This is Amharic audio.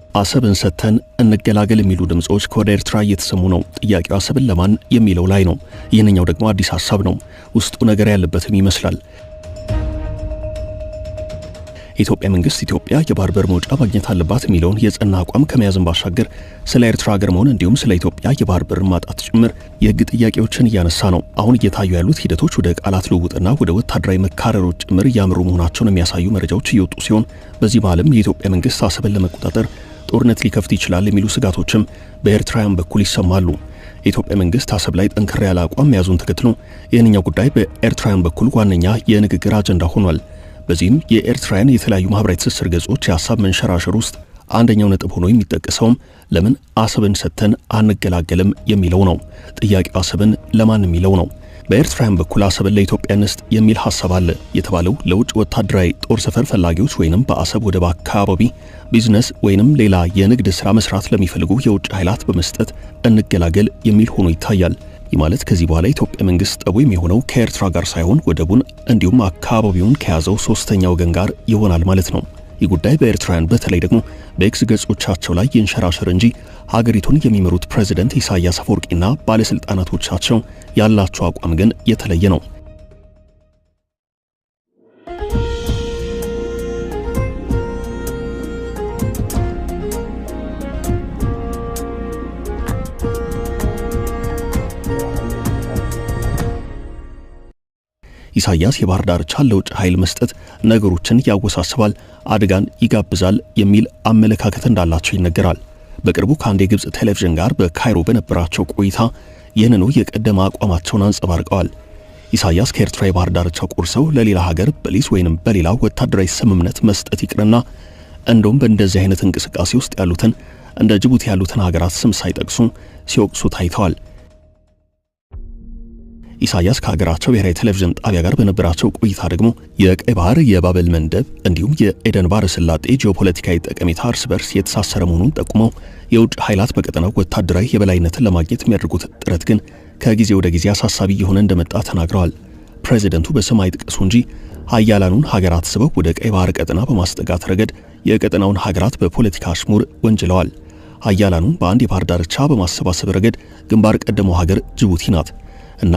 አሰብን ሰተን እንገላገል የሚሉ ድምጾች ከወደ ኤርትራ እየተሰሙ ነው። ጥያቄው አሰብን ለማን የሚለው ላይ ነው። ይህንኛው ደግሞ አዲስ ሐሳብ ነው። ውስጡ ነገር ያለበትም ይመስላል። የኢትዮጵያ መንግስት ኢትዮጵያ የባህር በር መውጫ ማግኘት አለባት የሚለውን የጸና አቋም ከመያዝን ባሻገር ስለ ኤርትራ ሀገር መሆን እንዲሁም ስለ ኢትዮጵያ የባህር በር ማጣት ጭምር የህግ ጥያቄዎችን እያነሳ ነው። አሁን እየታዩ ያሉት ሂደቶች ወደ ቃላት ልውውጥና ወደ ወታደራዊ መካረሮች ጭምር እያመሩ መሆናቸውን የሚያሳዩ መረጃዎች እየወጡ ሲሆን በዚህ መሃልም የኢትዮጵያ መንግስት አሰብን ለመቆጣጠር ጦርነት ሊከፍት ይችላል የሚሉ ስጋቶችም በኤርትራውያን በኩል ይሰማሉ። የኢትዮጵያ መንግስት አሰብ ላይ ጠንከር ያለ አቋም መያዙን ተከትሎ ይህንኛው ጉዳይ በኤርትራውያን በኩል ዋነኛ የንግግር አጀንዳ ሆኗል። በዚህም የኤርትራውያን የተለያዩ ማህበራዊ ትስስር ገጾች የሐሳብ መንሸራሸር ውስጥ አንደኛው ነጥብ ሆኖ የሚጠቀሰውም ለምን አሰብን ሰተን አንገላገልም የሚለው ነው። ጥያቄው አሰብን ለማን የሚለው ነው። በኤርትራውያን በኩል አሰብን ለኢትዮጵያ እንስጥ የሚል ሐሳብ አለ የተባለው ለውጭ ወታደራዊ ጦር ሰፈር ፈላጊዎች ወይንም በአሰብ ወደብ አካባቢ ቢዝነስ ወይንም ሌላ የንግድ ሥራ መስራት ለሚፈልጉ የውጭ ኃይላት በመስጠት እንገላገል የሚል ሆኖ ይታያል። ይህ ማለት ከዚህ በኋላ ኢትዮጵያ መንግስት ጠቡ የሚሆነው ከኤርትራ ጋር ሳይሆን ወደቡን እንዲሁም አካባቢውን ከያዘው ሶስተኛ ወገን ጋር ይሆናል ማለት ነው። ይህ ጉዳይ በኤርትራውያን በተለይ ደግሞ በኤክስ ገጾቻቸው ላይ ይንሸራሸር እንጂ ሀገሪቱን የሚመሩት ፕሬዝዳንት ኢሳያስ አፈወርቂና ባለስልጣናቶቻቸው ያላቸው አቋም ግን የተለየ ነው። ኢሳያስ የባህር ዳርቻ ለውጭ ኃይል መስጠት ነገሮችን ያወሳስባል፣ አደጋን ይጋብዛል የሚል አመለካከት እንዳላቸው ይነገራል። በቅርቡ ከአንድ የግብጽ ቴሌቪዥን ጋር በካይሮ በነበራቸው ቆይታ ይህንኑ የቀደመ አቋማቸውን አንጸባርቀዋል። ኢሳያስ ከኤርትራ የባህር ዳርቻ ቆርሰው ለሌላ ሀገር በሊዝ ወይንም በሌላ ወታደራዊ ስምምነት መስጠት ይቅርና እንደውም በእንደዚህ አይነት እንቅስቃሴ ውስጥ ያሉትን እንደ ጅቡቲ ያሉትን ሀገራት ስም ሳይጠቅሱ ሲወቅሱ ታይተዋል። ኢሳያስ ከሀገራቸው ብሔራዊ ቴሌቪዥን ጣቢያ ጋር በነበራቸው ቆይታ ደግሞ የቀይ ባህር የባበል መንደብ እንዲሁም የኤደን ባህረ ሰላጤ ጂኦፖለቲካዊ ጠቀሜታ እርስ በርስ የተሳሰረ መሆኑን ጠቁመው የውጭ ኃይላት በቀጠናው ወታደራዊ የበላይነትን ለማግኘት የሚያደርጉት ጥረት ግን ከጊዜ ወደ ጊዜ አሳሳቢ እየሆነ እንደመጣ ተናግረዋል። ፕሬዚደንቱ በስም አይጥቀሱ እንጂ ሀያላኑን ሀገራት ስበው ወደ ቀይ ባህር ቀጠና በማስጠጋት ረገድ የቀጠናውን ሀገራት በፖለቲካ አሽሙር ወንጅለዋል። ሀያላኑን በአንድ የባህር ዳርቻ በማሰባሰብ ረገድ ግንባር ቀደመው ሀገር ጅቡቲ ናት።